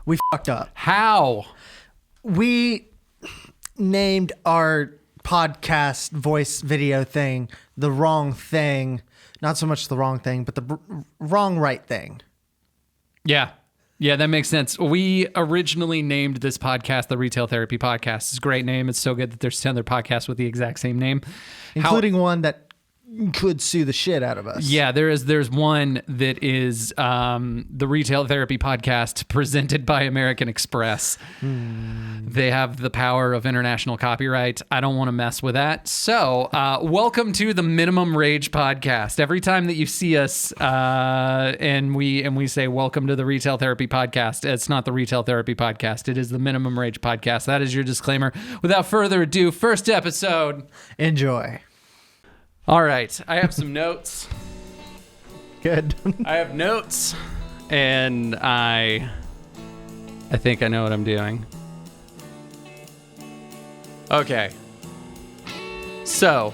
We fucked up. How? We named our podcast voice video thing the wrong thing. Not so much the wrong thing, but the wrong right thing. Yeah. Yeah, that makes sense. We originally named this podcast the Retail Therapy Podcast. It's a great name. It's so good that there's 10 other podcasts with the exact same name. Including one that could sue the shit out of us. Yeah, there's one that is the Retail Therapy Podcast presented by American Express. They have the power of international copyright. I don't want to mess with that. So welcome to the Minimum Rage Podcast. Every time that you see us and we say welcome to the Retail Therapy Podcast, it's not the Retail Therapy Podcast. It is the Minimum Rage Podcast. That is your disclaimer. Without further ado, first episode. Enjoy. All right, I have some notes. Good. I have notes, and I think I know what I'm doing. Okay. So,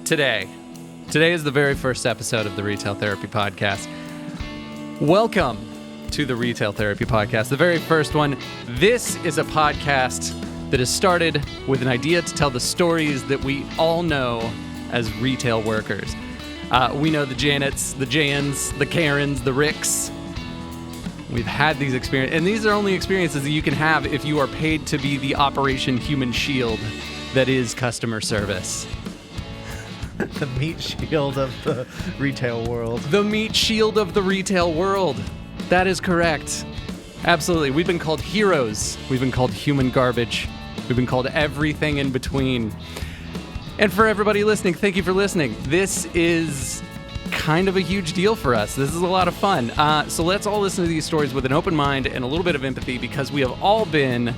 today is the very first episode of the Retail Therapy Podcast. Welcome to the Retail Therapy Podcast, the very first one. This is a podcast that has started with an idea to tell the stories that we all know as retail workers. We know the Janets, the Jans, the Karens, the Ricks. We've had these experiences, and these are only experiences that you can have if you are paid to be the Operation Human Shield that is customer service. The meat shield of the retail world. The meat shield of the retail world. That is correct. Absolutely. We've been called heroes. We've been called human garbage. We've been called everything in between. And for everybody listening, thank you for listening. This is kind of a huge deal for us. This is a lot of fun. So let's all listen to these stories with an open mind and a little bit of empathy, because we have all been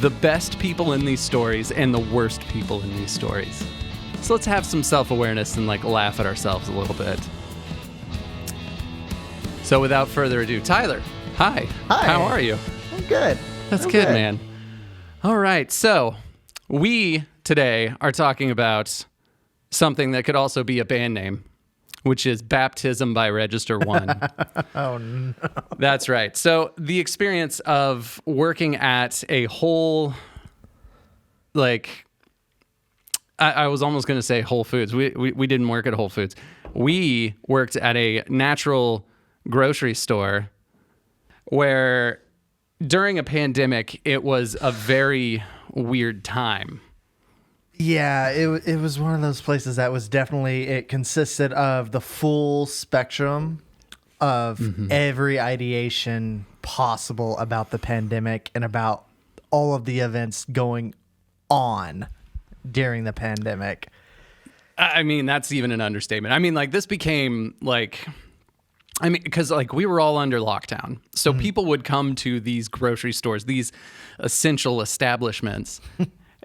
the best people in these stories and the worst people in these stories. So let's have some self-awareness and laugh at ourselves a little bit. So without further ado, Tyler, hi. Hi. How are you? I'm good. That's good, man. All right, so we today are talking about something that could also be a band name, which is Baptism by Register 1. Oh, no. That's right. So the experience of working at a whole, I was almost going to say Whole Foods. We didn't work at Whole Foods. We worked at a natural grocery store where during a pandemic, it was a very weird time. Yeah, it was one of those places that was definitely, it consisted of the full spectrum of every ideation possible about the pandemic and about all of the events going on during the pandemic. I mean, that's even an understatement. I mean, this became because we were all under lockdown. So people would come to these grocery stores, these essential establishments,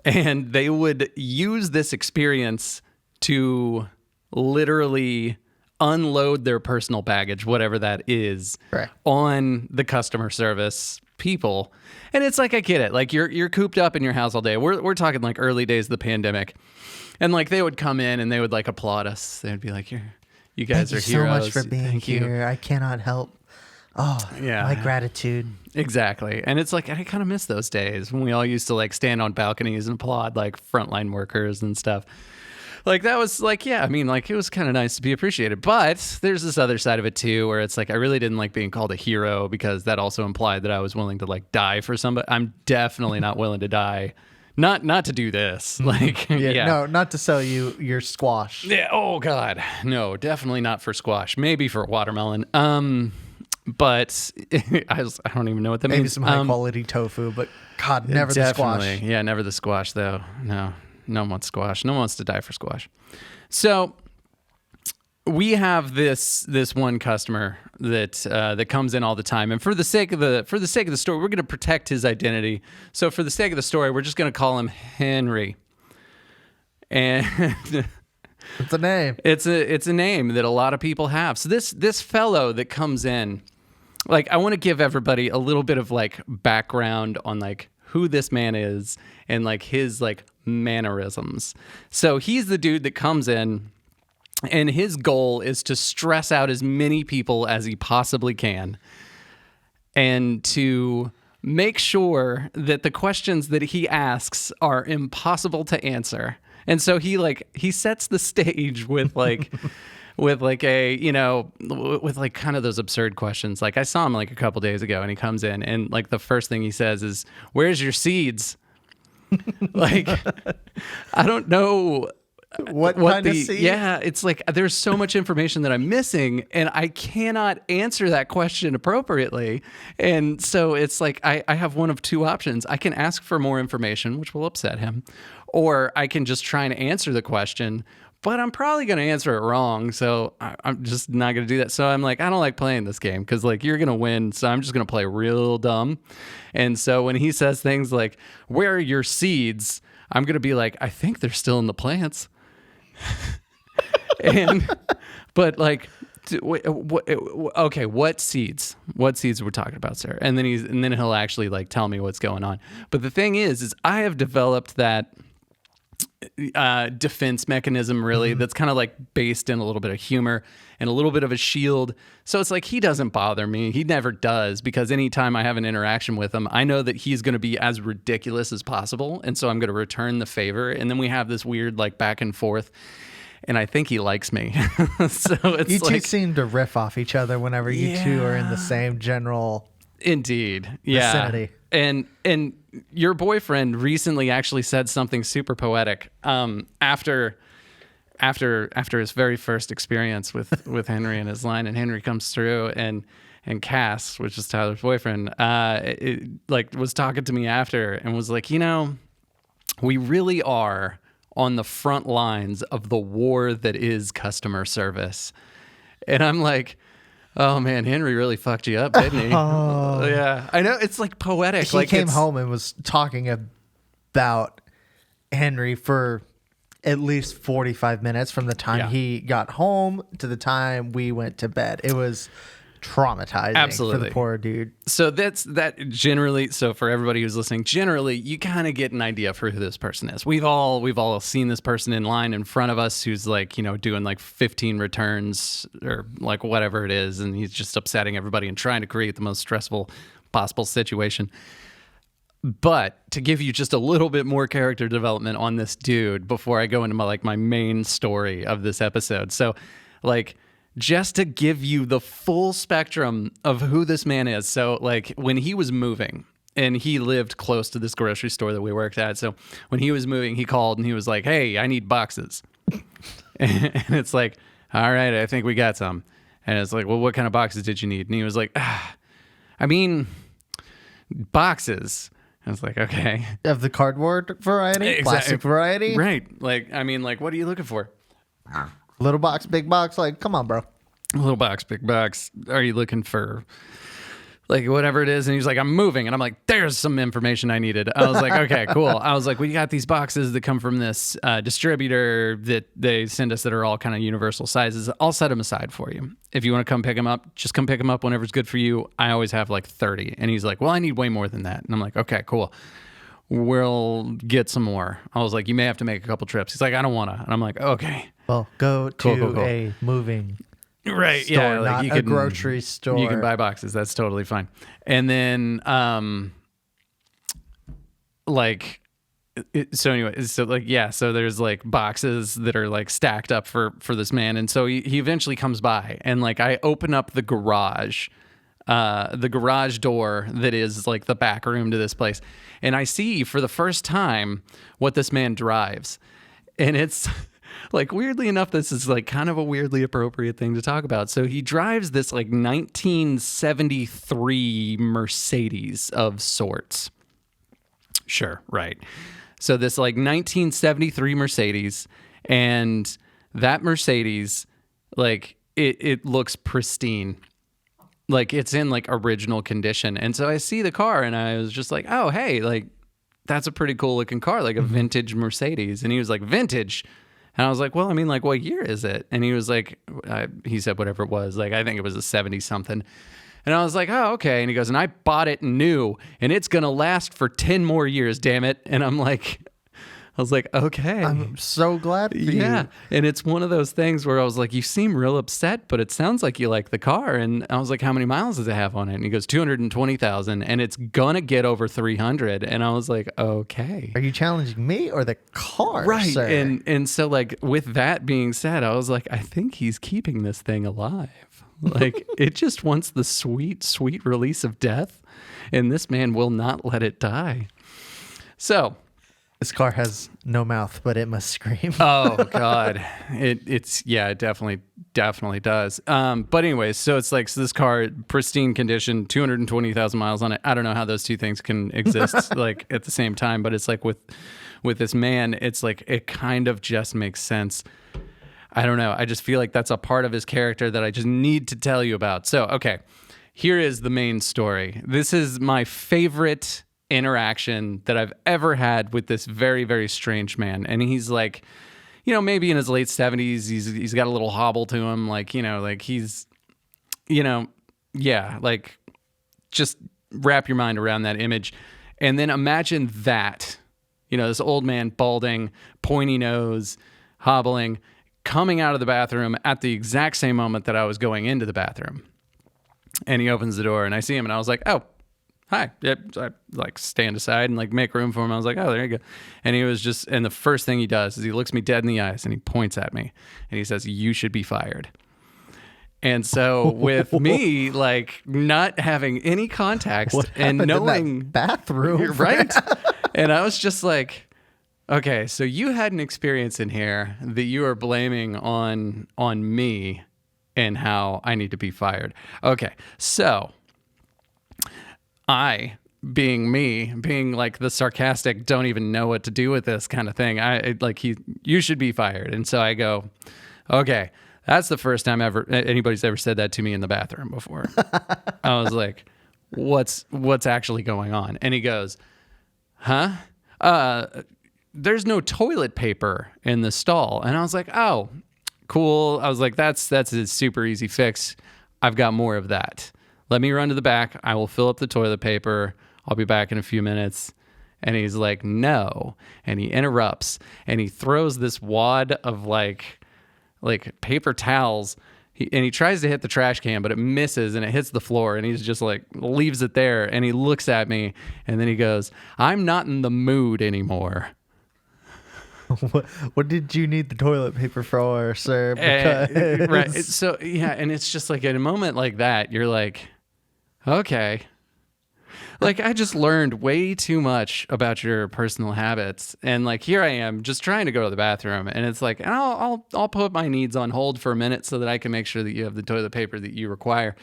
and they would use this experience to literally unload their personal baggage, whatever that is, right, on the customer service people. And it's I get it. You're cooped up in your house all day. We're talking early days of the pandemic. And they would come in and they would applaud us. They would be like, you guys are heroes. Thank you so much for being here. I cannot help. Oh, yeah. My gratitude. Exactly. And it's I kind of miss those days when we all used to stand on balconies and applaud frontline workers and stuff. That was yeah, I mean, it was kind of nice to be appreciated. But there's this other side of it too, where it's I really didn't like being called a hero, because that also implied that I was willing to die for somebody. I'm definitely not willing to die. Not to do this. Yeah. No, not to sell you your squash. Yeah. Oh God. No, definitely not for squash. Maybe for watermelon. But I don't even know what that means. Maybe some high quality tofu, but God, never the squash. Yeah, never the squash though. No one wants squash. No one wants to die for squash. So we have this one customer that comes in all the time, and for the sake of the story, we're going to protect his identity. So for the sake of the story, we're just going to call him Henry. And it's a name. It's a name that a lot of people have. So this fellow that comes in, I want to give everybody a little bit of background on who this man is and his mannerisms. So he's the dude that comes in, and his goal is to stress out as many people as he possibly can. and to make sure that the questions that he asks are impossible to answer. And so he sets the stage with like with like a, with like kind of those absurd questions. Like I saw him like a couple days ago and he comes in and like the first thing he says is, "Where's your seeds?" Like I don't know what kind of seed? Yeah, it's like there's so much information that I'm missing and I cannot answer that question appropriately. And so it's like I have one of two options. I can ask for more information, which will upset him, or I can just try and answer the question, but I'm probably going to answer it wrong. So I'm just not going to do that. So I'm like, I don't like playing this game because like you're going to win. So I'm just going to play real dumb. And so when he says things like, "Where are your seeds?" I'm going to be like, I think they're still in the plants. But like, okay, what seeds? What seeds we're talking about, sir? And then he'll actually like tell me what's going on. But the thing is I have developed that defense mechanism really that's kind of like based in a little bit of humor and a little bit of a shield. So it's like he doesn't bother me. He never does, because anytime I have an interaction with him, I know that he's going to be as ridiculous as possible, and so I'm going to return the favor, and then we have this weird like back and forth, and I think he likes me. So it's you two like, seem to riff off each other whenever you two are in the same general indeed vicinity. And your boyfriend recently actually said something super poetic after his very first experience with Henry and his line, and Henry comes through and Cass, which is Tyler's boyfriend, was talking to me after and was like, we really are on the front lines of the war that is customer service. And I'm like, oh man, Henry really fucked you up, didn't he? Oh. Yeah, I know, it's like poetic. He came home and was talking about Henry for at least 45 minutes from the time he got home to the time we went to bed. It was traumatizing for the poor dude. So that generally, so for everybody who's listening, generally you kind of get an idea for who this person is. We've all seen this person in line in front of us who's like, doing like 15 returns or like whatever it is, and he's just upsetting everybody and trying to create the most stressful possible situation. But to give you just a little bit more character development on this dude before I go into my main story of this episode. So like, just to give you the full spectrum of who this man is. So like when he was moving, and he lived close to this grocery store that we worked at. So when he was moving, he called and he was like, "Hey, I need boxes." And it's like, "All right, I think we got some." And it's like, "Well, what kind of boxes did you need?" And he was like, I mean, boxes. I was like, okay. Of the cardboard variety? Plastic variety? Right. Like, I mean, like, what are you looking for? Little box, big box? Like, come on, bro. Little box, big box. Are you looking for, like, whatever it is? And he's like, I'm moving. And I'm like, there's some information I needed. I was like, okay, cool. I was like, we got these boxes that come from this distributor that they send us that are all kind of universal sizes. I'll set them aside for you. If you want to come pick them up, just come pick them up whenever's good for you. I always have like 30. And he's like, well, I need way more than that. And I'm like, okay, cool. We'll get some more. I was like, you may have to make a couple trips. He's like, I don't want to. And I'm like, okay. Well, go to a moving right store, yeah, like not you a grocery store. You can buy boxes. That's totally fine. And then, so anyway, so like, yeah, so there's like boxes that are like stacked up for this man. And so he eventually comes by and like, I open up the garage door that is like the back room to this place. And I see for the first time what this man drives. And it's like, weirdly enough, this is like kind of a weirdly appropriate thing to talk about. So he drives this like 1973 Mercedes of sorts. Sure. Right. So this like 1973 Mercedes, and that Mercedes, like it looks pristine. Like it's in like original condition. And so I see the car and I was just like, oh, hey, like that's a pretty cool looking car, like a vintage Mercedes. And he was like, vintage? And I was like, well, I mean, like, what year is it? And he was like, he said whatever it was. Like, I think it was a 70 something. And I was like, oh, okay. And he goes, and I bought it new and it's going to last for 10 more years, damn it. And I'm like, I was like, okay. I'm so glad for Yeah. you. And it's one of those things where I was like, you seem real upset, but it sounds like you like the car. And I was like, how many miles does it have on it? And he goes, 220,000, and it's going to get over 300. And I was like, okay. Are you challenging me or the car, Right. sir? And so like with that being said, I was like, I think he's keeping this thing alive. Like it just wants the sweet, sweet release of death. And this man will not let it die. So This car has no mouth, but it must scream. oh God, it definitely does. But anyways, so it's like so this car, pristine condition, 220,000 miles on it. I don't know how those two things can exist like at the same time, but it's like with this man, it's like it kind of just makes sense. I don't know. I just feel like that's a part of his character that I just need to tell you about. So okay, here is the main story. This is my favorite interaction that I've ever had with this very, very strange man. And he's like, you know, maybe in his late 70s, he's got a little hobble to him. Like, you know, like he's, you know, yeah, like just wrap your mind around that image. And then imagine that, you know, this old man, balding, pointy nose, hobbling, coming out of the bathroom at the exact same moment that I was going into the bathroom. And he opens the door and I see him and I was like, oh, hi. Yep. So I like stand aside and like make room for him. I was like, oh, there you go. And he was just, and the first thing he does is he looks me dead in the eyes and he points at me and he says, you should be fired. And so with me, like not having any context What and happened in knowing that bathroom, right. And I was just like, okay, so you had an experience in here that you are blaming on me and how I need to be fired. Okay. So I, being me, being like the sarcastic, don't even know what to do with this kind of thing. You should be fired. And so I go, okay, that's the first time ever anybody's ever said that to me in the bathroom before. I was like, what's actually going on? And he goes, huh? There's no toilet paper in the stall. And I was like, oh, cool. I was like, that's a super easy fix. I've got more of that. Let me run to the back. I will fill up the toilet paper. I'll be back in a few minutes. And he's like, no. And he interrupts and he throws this wad of like paper towels. And he tries to hit the trash can, but it misses and it hits the floor. And he's just like leaves it there. And he looks at me and then he goes, I'm not in the mood anymore. What did you need the toilet paper for, sir? Because... Right. So, yeah. And it's just like at a moment like that, you're like, okay. Like I just learned way too much about your personal habits. And like, here I am just trying to go to the bathroom. And it's like, I'll put my needs on hold for a minute so that I can make sure that you have the toilet paper that you require.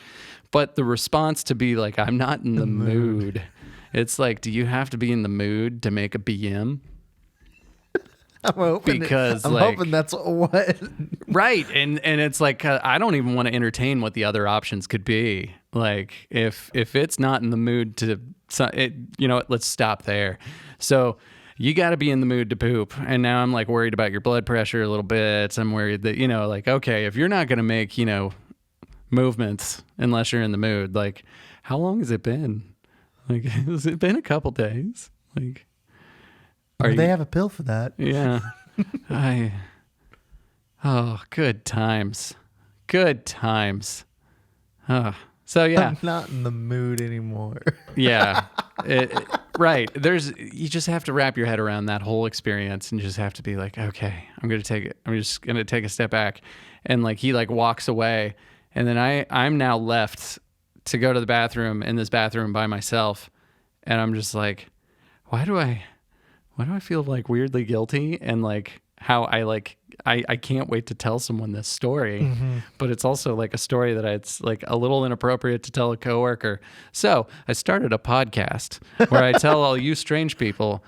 But the response to be like, I'm not in the mood. It's like, do you have to be in the mood to make a BM? I'm hoping that's what. Right. And it's like, I don't even want to entertain what the other options could be. Like if it's not in the mood to, you know what, let's stop there. So you got to be in the mood to poop. And now I'm like worried about your blood pressure a little bit. I'm worried that, you know, like, okay, if you're not going to make, you know, movements unless you're in the mood, like how long has it been? Like, has it been a couple days? Like, They have a pill for that. Yeah. Good times. Good times. So yeah. I'm not in the mood anymore. Yeah. Right. You just have to wrap your head around that whole experience and just have to be like, okay, I'm just going to take a step back. And like, he like walks away and then I'm now left to go to the bathroom in this bathroom by myself. And I'm just like, why do I feel like weirdly guilty and like how I can't wait to tell someone this story, but it's also like a story that it's like a little inappropriate to tell a coworker. So I started a podcast where I tell all you strange people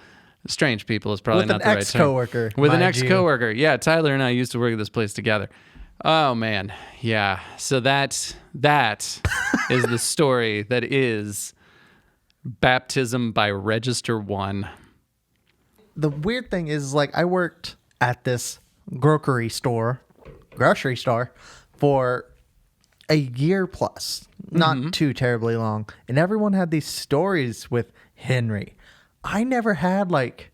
is probably not the right term. With an ex-coworker. Yeah. Tyler and I used to work at this place together. Oh man. Yeah. So that is the story that is baptism by register 1. The weird thing is, like, I worked at this grocery store for a year plus, not too terribly long. And everyone had these stories with Henry. I never had like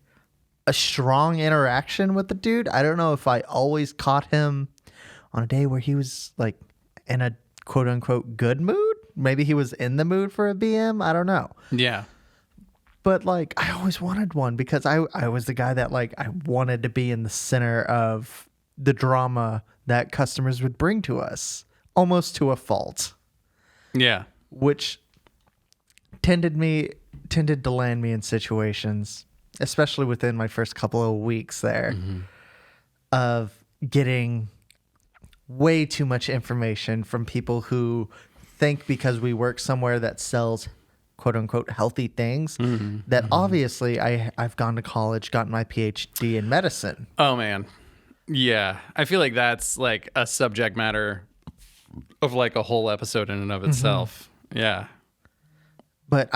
a strong interaction with the dude. I don't know if I always caught him on a day where he was like in a quote unquote good mood. Maybe he was in the mood for a BM. I don't know. Yeah. But like, I always wanted one because I was the guy that like, I wanted to be in the center of the drama that customers would bring to us, almost to a fault. Yeah. Which tended to land me in situations, especially within my first couple of weeks there, of getting way too much information from people who think because we work somewhere that sells quote unquote healthy things that obviously I've gone to college, gotten my PhD in medicine. Oh man. Yeah. I feel like that's like a subject matter of like a whole episode in and of itself. Yeah. But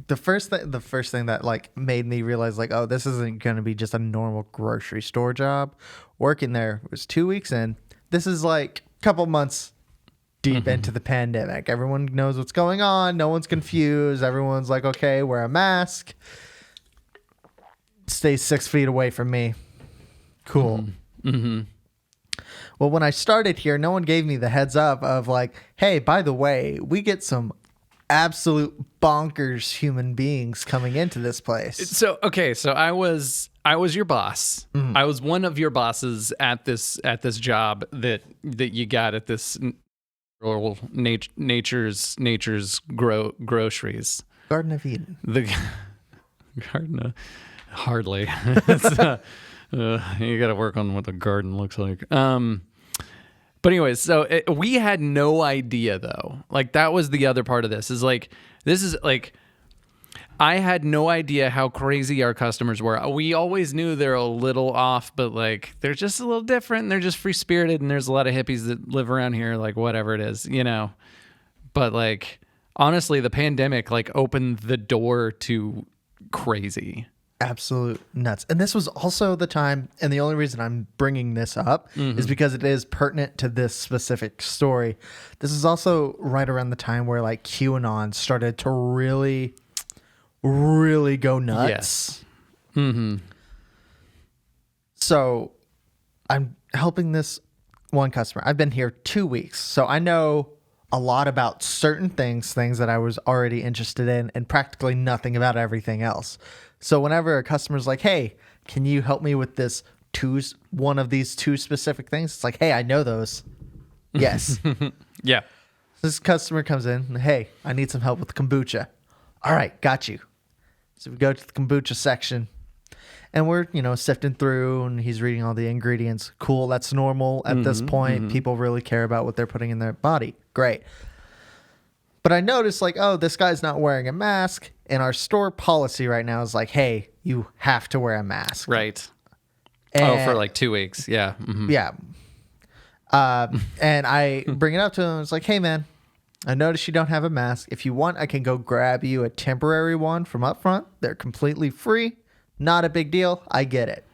the first thing that like made me realize like, oh, this isn't going to be just a normal grocery store job. Working there was 2 weeks in. This is like a couple months deep into the pandemic. Everyone knows what's going on. No one's confused. Everyone's like, okay, wear a mask. Stay 6 feet away from me. Cool. Well, when I started here, no one gave me the heads up of like, hey, by the way, we get some absolute bonkers human beings coming into this place. So, okay. So I was your boss. I was one of your bosses at this job that you got at this nature's groceries. Garden of Eden. The garden of, hardly. It's, you got to work on what the garden looks like. But anyways, so we had no idea though. Like that was the other part of this is like, I had no idea how crazy our customers were. We always knew they're a little off, but like they're just a little different. And they're just free spirited, and there's a lot of hippies that live around here, like whatever it is, you know. But like honestly, the pandemic like opened the door to crazy. Absolute nuts. And this was also the time, and the only reason I'm bringing this up is because it is pertinent to this specific story. This is also right around the time where like QAnon started to really go nuts. Yes. So I'm helping this one customer. I've been here 2 weeks, so I know a lot about certain things that I was already interested in, and practically nothing about everything else. So whenever a customer's like, hey, can you help me with this one of these two specific things? It's like, hey, I know those. Yes. Yeah. This customer comes in, hey, I need some help with kombucha. All right, got you. So we go to the kombucha section, and we're, sifting through, and he's reading all the ingredients. Cool, that's normal at this point. People really care about what they're putting in their body. Great. But I noticed, like, oh, this guy's not wearing a mask, and our store policy right now is like, hey, you have to wear a mask. Right. And, for like 2 weeks. Yeah. Yeah. And I bring it up to him. It's like, hey, man, I noticed you don't have a mask. If you want, I can go grab you a temporary one from up front. They're completely free. Not a big deal. I get it.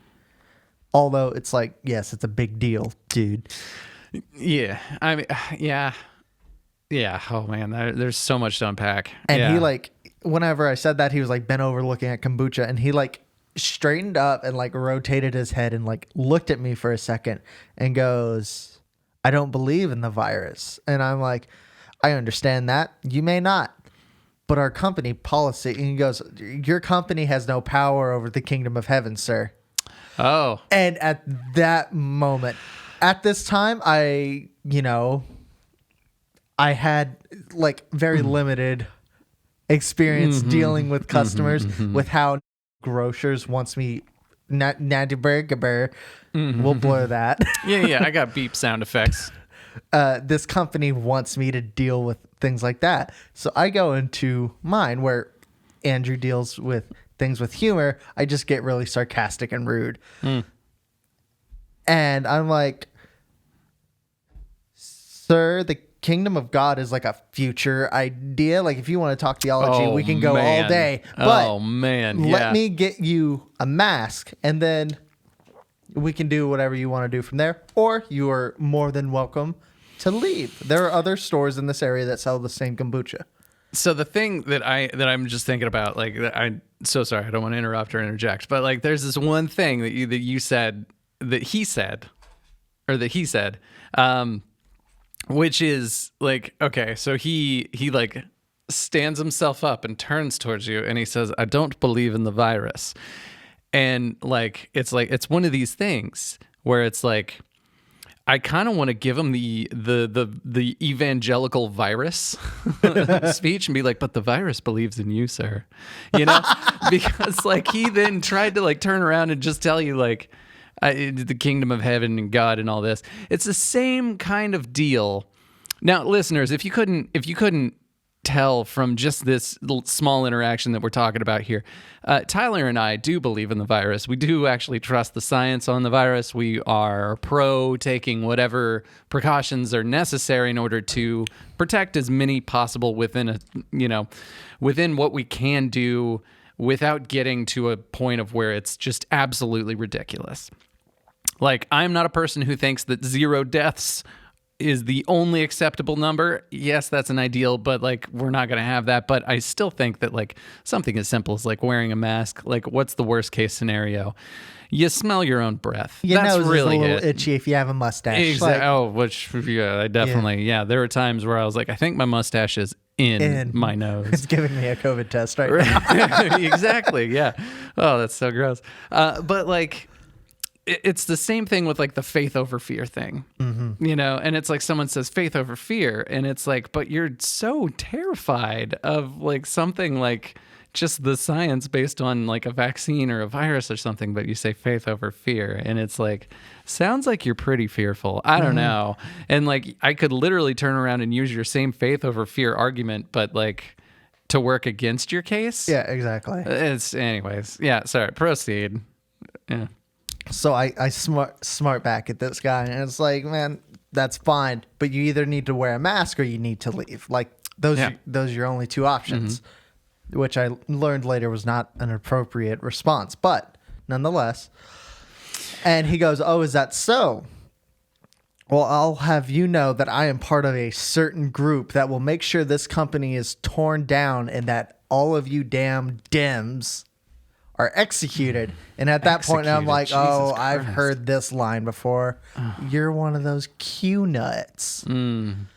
Although it's like, yes, it's a big deal, dude. Yeah. I mean, yeah. Yeah. Oh, man. There's so much to unpack. And he, like, whenever I said that, he was, like, bent over looking at kombucha. And he, like, straightened up and, like, rotated his head and, like, looked at me for a second and goes, I don't believe in the virus. And I'm like, I understand that. You may not. But our company policy, and he goes, your company has no power over the kingdom of heaven, sir. Oh. And at that moment, at this time, I had like very limited experience dealing with customers with how grocers wants me. We'll blur that. Yeah. I got beep sound effects. This company wants me to deal with things like that. So I go into mine where Andrew deals with things with humor. I just get really sarcastic and rude. And I'm like, sir, the kingdom of God is like a future idea. Like if you want to talk theology, we can go all day. But let me get you a mask, and then we can do whatever you want to do from there. Or you are more than welcome to leave. There are other stores in this area that sell the same kombucha. So the thing that I'm just thinking about, like, so sorry, I don't want to interrupt or interject, but like, there's this one thing that you said that he said, which is like, okay, so he like stands himself up and turns towards you and he says, "I don't believe in the virus," and like it's one of these things where it's like, I kind of want to give him the evangelical virus speech and be like, "But the virus believes in you, sir," because like he then tried to like turn around and just tell you like the kingdom of heaven and God and all this. It's the same kind of deal. Now, listeners, if you couldn't tell from just this little small interaction that we're talking about here, Tyler and I do believe in the virus. We do actually trust the science on the virus. We are pro taking whatever precautions are necessary in order to protect as many possible within what we can do without getting to a point of where it's just absolutely ridiculous. Like, I'm not a person who thinks that 0 deaths is the only acceptable number. Yes, that's an ideal, but like, we're not going to have that. But I still think that like something as simple as like wearing a mask, like what's the worst case scenario? You smell your own breath. Your that's nose really is a little it. itchy if you have a mustache. Exactly. I definitely, yeah. There were times where I was like, I think my mustache is in my nose. It's giving me a COVID test right now. Exactly. Yeah. Oh, that's so gross. But like, it's the same thing with like the faith over fear thing, and it's like someone says faith over fear, and it's like, but you're so terrified of like something like just the science based on like a vaccine or a virus or something, but you say faith over fear, and it's like, sounds like you're pretty fearful. I don't know. And like, I could literally turn around and use your same faith over fear argument, but like to work against your case. Yeah, exactly. Anyways. Yeah. Sorry. Proceed. Yeah. So I smart back at this guy, and it's like, man, that's fine, but you either need to wear a mask or you need to leave. Like those are your only two options, which I learned later was not an appropriate response, but nonetheless. And he goes, "Oh, is that so? Well, I'll have you know that I am part of a certain group that will make sure this company is torn down and that all of you damn Dems are executed." And at that point, I'm like, "Oh, I've heard this line before. You're one of those Q nuts." And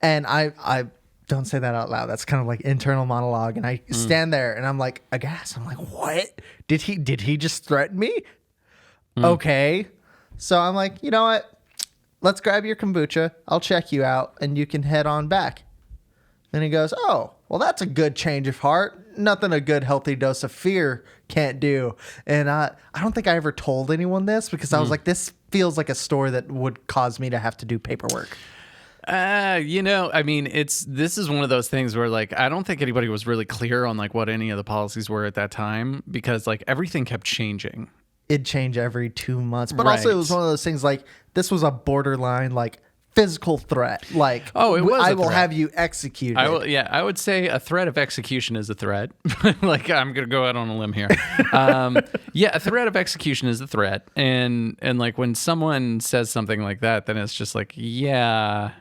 I don't say that out loud. That's kind of like internal monologue. And I stand there and I'm like aghast. I'm like, "What? Did he just threaten me?" Okay. So I'm like, "You know what? Let's grab your kombucha. I'll check you out and you can head on back." And he goes, "Oh, well, that's a good change of heart. Nothing a good healthy dose of fear can't do." And I don't think I ever told anyone this because I was like, this feels like a story that would cause me to have to do paperwork. I mean, this is one of those things where like, I don't think anybody was really clear on like what any of the policies were at that time because like everything kept changing. It'd change every 2 months. But also it was one of those things like this was a borderline like physical threat. Like, oh, it was I a will threat. have you executed. I would say a threat of execution is a threat. Like, I'm going to go out on a limb here. A threat of execution is a threat. And like when someone says something like that, then it's just like, yeah,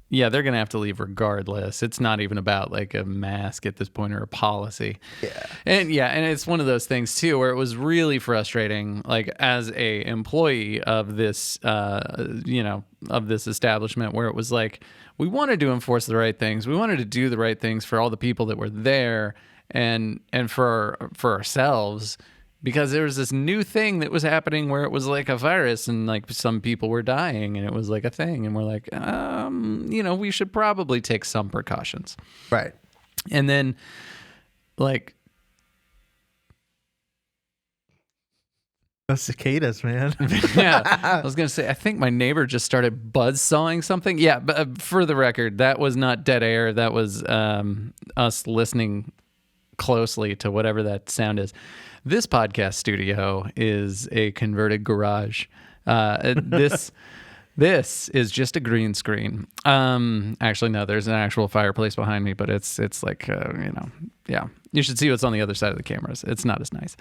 they're going to have to leave regardless. It's not even about like a mask at this point or a policy. Yeah. And it's one of those things too, where it was really frustrating, like as a employee of this, of this establishment, where it was like, we wanted to enforce the right things. We wanted to do the right things for all the people that were there and for ourselves, because there was this new thing that was happening where it was like a virus and like some people were dying and it was like a thing. And we're like, we should probably take some precautions. Right. And then like, the cicadas, man. Yeah, I was going to say, I think my neighbor just started buzzsawing something. Yeah, but for the record, that was not dead air. That was us listening closely to whatever that sound is. This podcast studio is a converted garage. This is just a green screen. Actually, no, there's an actual fireplace behind me, but it's like, yeah. You should see what's on the other side of the cameras. It's not as nice.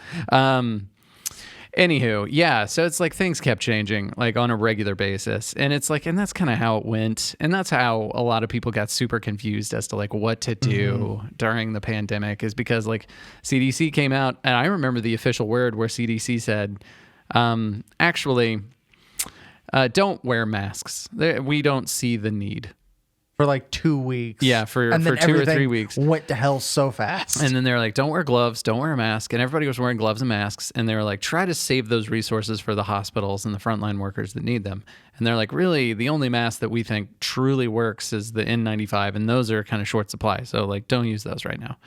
Anywho, yeah, so it's like things kept changing like on a regular basis. And it's like, and that's kind of how it went. And that's how a lot of people got super confused as to like what to do during the pandemic, is because like CDC came out, and I remember the official word where CDC said, actually, don't wear masks. We don't see the need. For like 2 weeks. Yeah, for 2 or 3 weeks. Went to hell so fast. And then they're like, don't wear gloves, don't wear a mask. And everybody was wearing gloves and masks. And they were like, try to save those resources for the hospitals and the frontline workers that need them. And they're like, really, the only mask that we think truly works is the N95. And those are kind of short supply. So like, don't use those right now.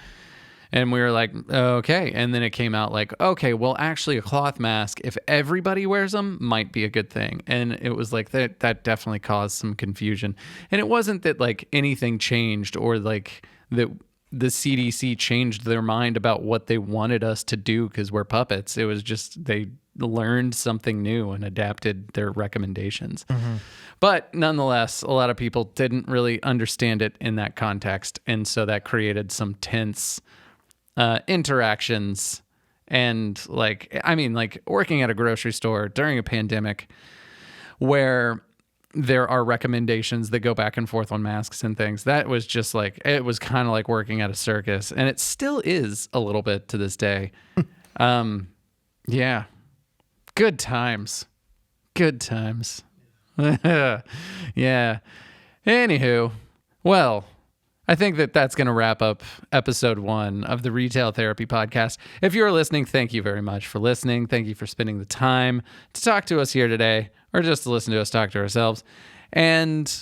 And we were like, okay. And then it came out like, okay, well, actually a cloth mask, if everybody wears them, might be a good thing. And it was like that definitely caused some confusion. And it wasn't that like anything changed or like that the CDC changed their mind about what they wanted us to do because we're puppets. It was just they learned something new and adapted their recommendations. But nonetheless, a lot of people didn't really understand it in that context. And so that created some tense interactions. And like, I mean, like working at a grocery store during a pandemic where there are recommendations that go back and forth on masks and things, that was just like, it was kind of like working at a circus, and it still is a little bit to this day. Yeah, good times. Yeah. Anywho, well, I think that's going to wrap up episode 1 of the Retail Therapy Podcast. If you're listening, thank you very much for listening. Thank you for spending the time to talk to us here today, or just to listen to us talk to ourselves. And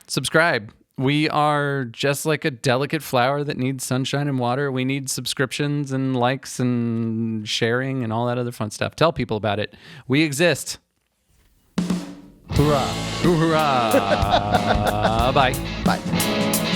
subscribe. We are just like a delicate flower that needs sunshine and water. We need subscriptions and likes and sharing and all that other fun stuff. Tell people about it. We exist. Hoorah. Hoorah. Bye. Bye.